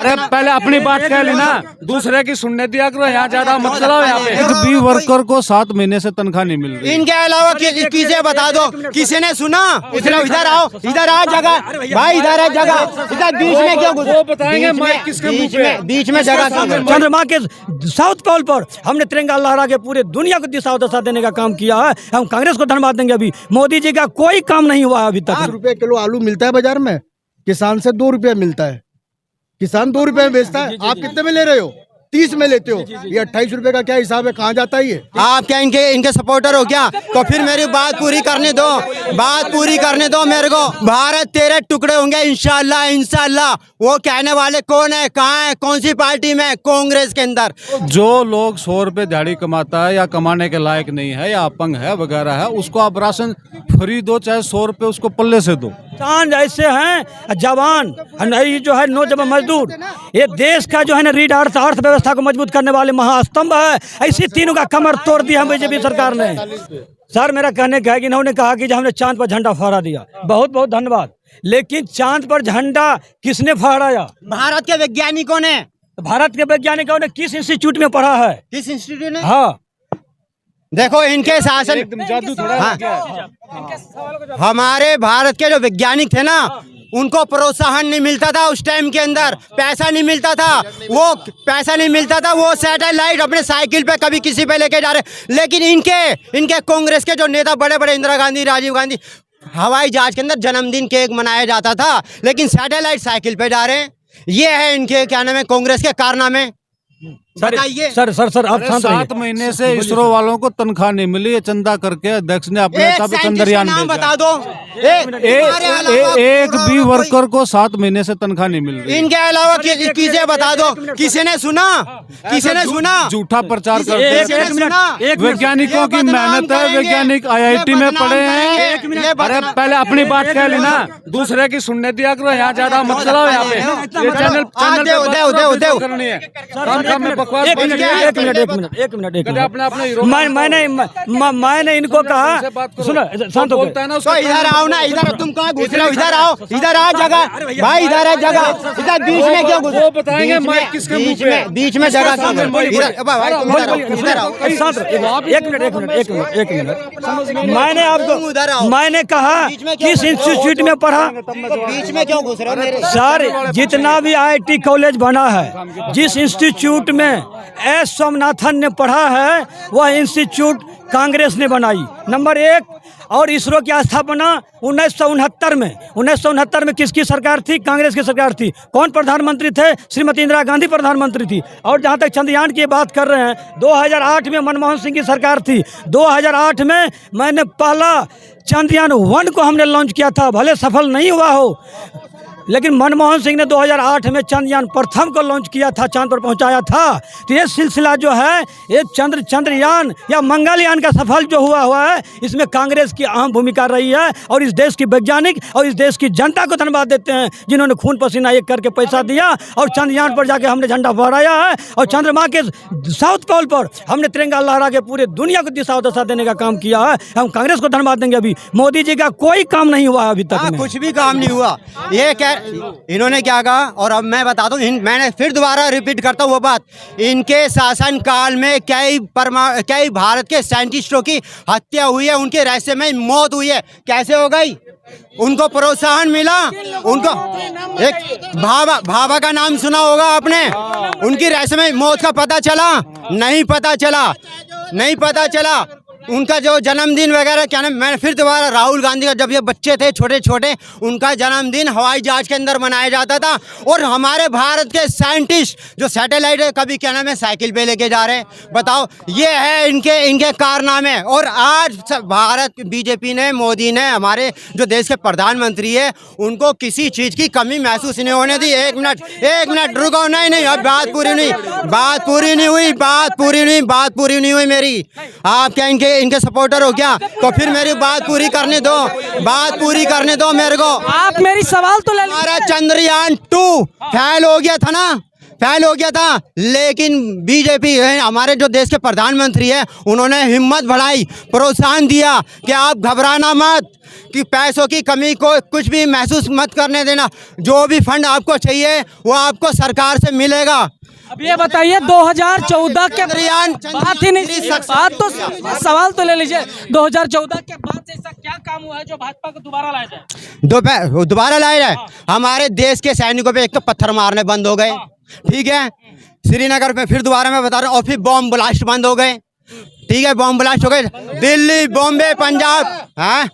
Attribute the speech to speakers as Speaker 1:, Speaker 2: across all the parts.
Speaker 1: अरे पहले अपनी बात कह ली ना, दूसरे की सुनने दिया करो। यहाँ ज्यादा मत चलाओ। यहाँ पे
Speaker 2: एक भी वर्कर को 7 महीने से तनख्वाह नहीं मिल रही।
Speaker 3: इनके अलावा किसे बता दो, किसी ने सुना? इधर आओ, इधर आ जगह भाई, इधर है जगह, इधर बीच में क्यों घुसे?
Speaker 1: वो बताएंगे माइक किसके मुंह पे?
Speaker 3: बीच में जगह क्यों?
Speaker 4: चंद्रमा के साउथ पोल पर हमने तिरंगा लहरा के पूरे दुनिया को दिशा दशा देने का काम किया है। हम कांग्रेस को धन्यवाद देंगे। अभी मोदी जी का कोई काम नहीं हुआ है अभी तक।
Speaker 5: 8 रुपए किलो आलू मिलता है बाजार में, किसान से 2 रुपए मिलता है। किसान 2 रुपए में बेचता है, आप कितने में ले रहे हो? 30 में लेते हो। ये 28 रुपए का क्या हिसाब है? कहाँ जाता है ये?
Speaker 3: आप क्या इनके सपोर्टर हो क्या? तो फिर मेरी बात पूरी करने दो, बात पूरी करने दो मेरे को। भारत 13 टुकड़े होंगे इंशाल्लाह, इंशाल्लाह। वो कहने वाले कौन है, कहाँ है, कौन सी पार्टी में? कांग्रेस के अंदर।
Speaker 2: जो लोग 100 रुपए दिहाड़ी कमाता है या कमाने के लायक नहीं है या अपंग है वगैरह है, उसको आप राशन फ्री दो, चाहे 100 रुपए उसको पल्ले से दो।
Speaker 4: किसान ऐसे हैं, जवान ये जो है नौजवान मजदूर, ये देश का जो है ना रीढ़ अर्थव्यवस्था को मजबूत करने वाले महास्तंभ है। ऐसी तीनों का कमर तोड़ दिया बीजेपी सरकार ने। सर मेरा कहने का है कि इन्होंने कहा कि हमने चांद पर झंडा फहरा दिया, बहुत बहुत धन्यवाद। लेकिन चांद पर झंडा किसने फहराया?
Speaker 3: भारत के वैज्ञानिकों ने।
Speaker 4: भारत के वैज्ञानिकों ने किस इंस्टीट्यूट में पढ़ा है?
Speaker 3: किस इंस्टीट्यूट ने?
Speaker 4: हाँ
Speaker 3: देखो इनके शासन,
Speaker 1: जादू थोड़ा
Speaker 3: हाँ। हमारे भारत के जो वैज्ञानिक थे ना, उनको प्रोत्साहन नहीं मिलता था उस टाइम के अंदर, पैसा नहीं मिलता था। वो पैसा नहीं मिलता था, वो सैटेलाइट अपने साइकिल पे कभी किसी पे लेके जा रहे। लेकिन इनके कांग्रेस के जो नेता बड़े बड़े, इंदिरा गांधी, राजीव गांधी, हवाई जहाज के अंदर जन्मदिन केक मनाया जाता था, लेकिन सैटेलाइट साइकिल पे जा रहे हैं। ये है इनके क्या नाम है, कांग्रेस के कारनामे। बताइए
Speaker 4: सर सर सर आप शांत रहिए।
Speaker 2: 7 महीने से इसरो वालों को तनख्वाह नहीं मिली। ये चंदा करके अध्यक्ष ने अपने हिसाब से चंद्रयान
Speaker 3: नाम
Speaker 2: भेजा।
Speaker 3: बता दो।
Speaker 2: एक भी वर्कर को 7 महीने से तनख्वाह नहीं मिल रही।
Speaker 3: इनके अलावा किसे बता दो, किसी ने सुना? किसी ने सुना?
Speaker 2: झूठा प्रचार करते हैं। वैज्ञानिकों की मेहनत है, वैज्ञानिक IIT में पढ़े हैं।
Speaker 1: अरे पहले अपनी बात कह ली ना, दूसरे की सुनने दिया करो। यहाँ ज्यादा मत चलाओ। यहाँ पे ये चैनल करनी है।
Speaker 4: एक मिनट मैंने इनको कहा, सुनो शांत हो
Speaker 1: बोलता है ना उसको।
Speaker 3: इधर आओ ना, इधर तुम कहाँ घुस रहे हो? इधर आओ, इधर आ जगह भाई, इधर है जगह, इधर बीच में क्यों घुसे?
Speaker 1: वो बताएंगे माइक किसके मुंह पे?
Speaker 3: बीच में जगह क्यों? इधर आओ।
Speaker 4: एक मिनट मैंने कहा किस इंस्टीट्यूट में पढ़ा?
Speaker 3: बीच में क्यों घुस रहे हो?
Speaker 4: सर जितना भी IIT कॉलेज बना है, जिस इंस्टीट्यूट में एस स्वामीनाथन ने पढ़ा है, वह इंस्टीट्यूट कांग्रेस ने बनाई, नंबर 1। और इसरो की स्थापना 1969 में किसकी सरकार थी? कांग्रेस की सरकार थी। कौन प्रधानमंत्री थे? श्रीमती इंदिरा गांधी प्रधानमंत्री थी। और जहां तक चंद्रयान की बात कर रहे हैं, 2008 में मनमोहन सिंह की सरकार थी। 2008 में मैंने पहला चंद्रयान 1 को हमने लॉन्च किया था, भले सफल नहीं हुआ हो, लेकिन मनमोहन सिंह ने 2008 में चंद्रयान प्रथम को लॉन्च किया था, चांद पर पहुंचाया था। तो ये सिलसिला जो है, ये चंद्रयान या मंगलयान का सफल जो हुआ है, इसमें कांग्रेस की अहम भूमिका रही है। और इस देश की वैज्ञानिक और इस देश की जनता को धन्यवाद देते हैं, जिन्होंने खून पसीना एक करके पैसा दिया और चंद्रयान पर जाके हमने झंडा फहराया है। और चंद्रमा के साउथ पोल पर हमने तिरंगा लहरा के पूरे दुनिया को दिशा दशा देने का काम किया है। हम कांग्रेस को धन्यवाद देंगे। अभी मोदी जी का कोई काम नहीं हुआ अभी तक में।
Speaker 3: कुछ भी काम नहीं हुआ। ये क्या इन्होंने क्या कहा? और अब मैं बता दूं, मैंने फिर दोबारा रिपीट करता हूँ वो बात। इनके शासन काल में कई भारत के साइंटिस्टों की हत्या हुई है, उनके रहस्य में मौत हुई है। कैसे हो गई? उनको प्रोत्साहन मिला। उनको एक भाभा का नाम सुना होगा आपने, उनकी रहस्य में मौत का पता चला? नहीं पता चला, नहीं पता चला। उनका जो जन्मदिन वगैरह क्या नाम, मैं फिर दोबारा, राहुल गांधी का जब ये बच्चे थे छोटे छोटे, उनका जन्मदिन हवाई जहाज के अंदर मनाया जाता था। और हमारे भारत के साइंटिस्ट जो सैटेलाइट है, कभी क्या नाम है, साइकिल पे लेके जा रहे हैं। बताओ, ये है इनके कारनामे। और आज भारत बीजेपी ने, मोदी ने, हमारे जो देश के प्रधानमंत्री है, उनको किसी चीज़ की कमी महसूस नहीं होने दी। एक मिनट रुको। नहीं, अब बात पूरी नहीं हुई मेरी। आप क्या इनके सपोर्टर हो क्या? तो फिर मेरी बात पूरी करने दो, मेरे को।
Speaker 6: आप मेरी सवाल तो ले लीजिए।
Speaker 3: हमारा चंद्रयान 2 फेल हो गया था ना, फेल हो गया था, लेकिन बीजेपी है, हमारे जो देश के प्रधानमंत्री है, उन्होंने हिम्मत बढ़ाई, प्रोत्साहन दिया कि आप घबराना मत, कि पैसों की कमी को कुछ भी महसूस मत करने देना, जो भी फंड आपको चाहिए वो आपको सरकार से मिलेगा।
Speaker 6: अब ये बताइए 2014 के बात ही नहीं, बात तो सवाल तो ले लीजिए, 2014 के बाद ऐसा क्या काम हुआ है जो भाजपा को दोबारा लाया जाए?
Speaker 3: दोबारा लाया जाए? हमारे देश के सैनिकों पे एक तो पत्थर मारने बंद हो गए, ठीक है, श्रीनगर में फिर दोबारा मैं बता रहा हूँ, और फिर बॉम्ब ब्लास्ट बंद हो गए, ठीक है, बॉम्ब ब्लास्ट हो गए दिल्ली, बॉम्बे, पंजाब, हाँ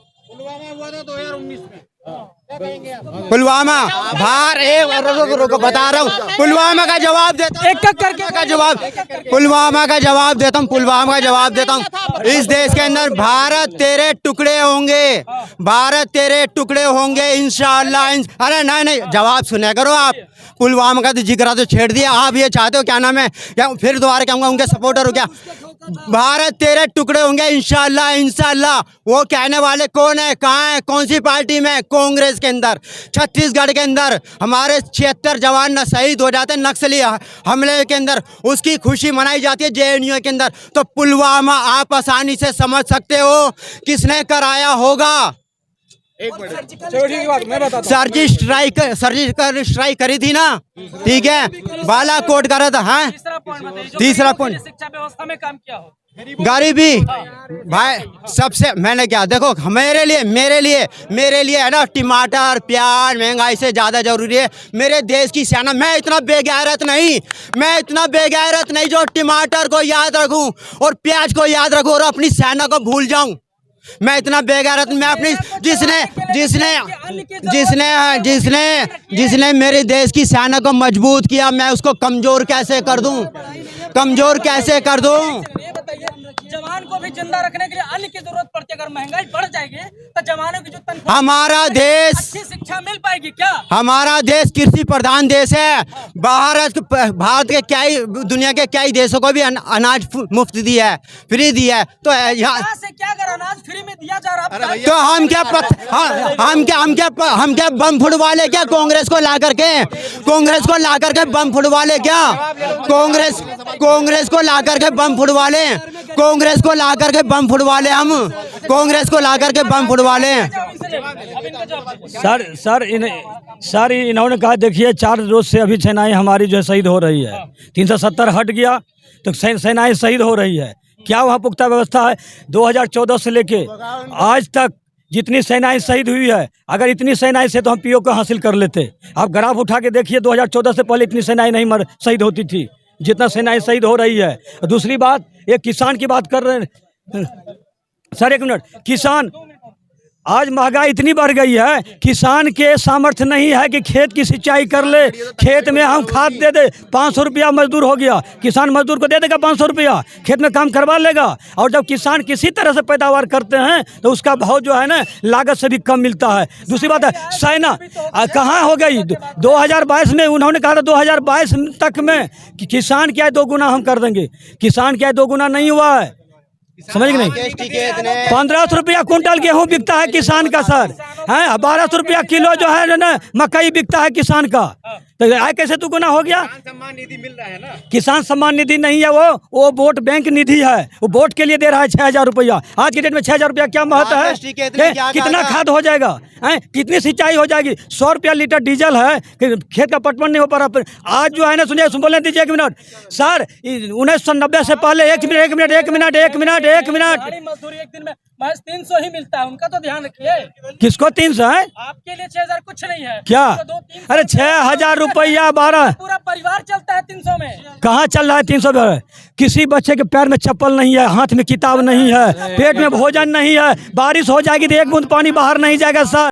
Speaker 3: पुलवामा, बाहर रुको बता रहा हूँ, पुलवामा का जवाब देता हूँ, एक करके का जवाब, पुलवामा का जवाब देता हूँ, पुलवामा का जवाब देता हूँ। इस देश के अंदर भारत तेरे टुकड़े होंगे, भारत तेरे टुकड़े होंगे इंशाअल्लाह। अरे नहीं, जवाब सुना करो आप। पुलवामा का तो जिक्र तो छेड़ दिया, आप ये चाहते हो क्या नाम है, क्या फिर दोबारा कहूँगा उनके सपोर्टर हो क्या? भारत तेरे टुकड़े होंगे इंशाअल्लाह, इंशाअल्लाह। वो कहने वाले कौन है, कहाँ है, कौन सी पार्टी में? कांग्रेस के अंदर, छत्तीसगढ़ के अंदर हमारे 76 जवान न शहीद हो जाते नक्सली हमले के अंदर, उसकी खुशी मनाई जाती है JNU के अंदर। तो पुलवामा आप आसानी से समझ सकते हो किसने कराया होगा। सर्जिकल स्ट्राइक करी थी ना, ठीक है, बालाकोट करा था। हाँ, तीसरा पॉइंट,
Speaker 6: शिक्षा व्यवस्था में काम किया हो,
Speaker 3: गरीबी भाई सबसे, मैंने क्या देखो, मेरे लिए है ना, टमाटर प्याज महंगाई से ज़्यादा जरूरी है मेरे देश की सेना। मैं इतना बेगैरत नहीं जो टमाटर को याद रखूं और प्याज को याद रखूं और अपनी सेना को भूल जाऊं। मैं इतना बेगैरत, मैं अपनी जिसने मेरे देश की सेना को मजबूत किया, मैं उसको कमजोर कैसे कर दूं?
Speaker 6: जवान को भी जिंदा रखने के लिए अन्न की जरूरत पड़ती है। अगर महंगाई बढ़ जाएगी तो जवानों की जो तनख्वाह,
Speaker 3: हमारा देश,
Speaker 6: अच्छी शिक्षा मिल पाएगी क्या?
Speaker 3: हमारा देश कृषि प्रधान देश है। भारत के क्या ही, दुनिया के क्या ही देशों को भी अनाज मुफ्त दिया है, फ्री दिया है। तो यहाँ
Speaker 6: से क्या अगर अनाज फ्री में दिया जा रहा है
Speaker 3: तो हम क्या बम फुड़वाले क्या? कांग्रेस को ला करके बम फुड़वाले क्या? कांग्रेस को ला करके बम फुड़वाले,
Speaker 4: सर इन्होंने कहा, देखिए 4 रोज से अभी सेनाएं हमारी जो है शहीद हो रही है। 370 हट गया तो सेनाएं शहीद हो रही है। क्या वहाँ पुख्ता व्यवस्था है? 2014 से लेके आज तक जितनी सेनाएं शहीद हुई है, अगर इतनी सेनाएं से तो हम PO को हासिल कर लेते। आप ग्राफ उठा के देखिए, 2014 से पहले इतनी सेनाएं नहीं शहीद होती थी जितना सेनाएं शहीद हो रही है। दूसरी बात, एक किसान की बात कर रहे हैं सर, 1 मिनट, किसान आज महंगाई इतनी बढ़ गई है, किसान के सामर्थ्य नहीं है कि खेत की सिंचाई कर ले। खेत में हम खाद दे दे, 500 रुपया मजदूर हो गया, किसान मजदूर को दे देगा 500 रुपया, खेत में काम करवा लेगा। और जब किसान किसी तरह से पैदावार करते हैं तो उसका भाव जो है ना, लागत से भी कम मिलता है। दूसरी बात है, सेना कहाँ हो गई? 2022 में उन्होंने कहा था 2022 तक में कि किसान क्या है 2 गुना हम कर देंगे। किसान क्या है 2 गुना नहीं हुआ है, समझ गए नहीं? 1500 रुपया कुंटल गेहूं बिकता है किसान का सर, है 1200 रुपया किलो जो है ना मकई बिकता है किसान का। तो आय कैसे 2 गुना हो गया? सम्मान निधि मिल रहा है ना। किसान सम्मान निधि नहीं है, वो वोट बैंक निधि है, वो वोट के लिए दे रहा है 6000 रुपया। आज के डेट में 6000 रुपया क्या महत्व है? कितना खाद हो जाएगा, कितनी सिंचाई हो जाएगी? 100 रुपया लीटर डीजल है, खेत का पटवन नहीं हो पा रहा। आज जो है ना, सुनिए, बोलने दीजिए 1 मिनट सर। 1990 से पहले, एक मिनट
Speaker 6: मजदूरी एक दिन में महज 300 ही मिलता है, उनका तो ध्यान रखिए।
Speaker 4: किसको 300 है?
Speaker 6: आपके लिए 6000 कुछ नहीं है
Speaker 4: क्या?
Speaker 6: तो 300
Speaker 4: अरे 6000 रुपया 12,
Speaker 6: पूरा परिवार चलता है 300 में।
Speaker 4: कहाँ चल रहा है 300 में? किसी बच्चे के पैर में चप्पल नहीं है, हाथ में किताब नहीं है, पेट में भोजन नहीं है, बारिश हो जाएगी तो 1 बूंद पानी बाहर नहीं जाएगा सर।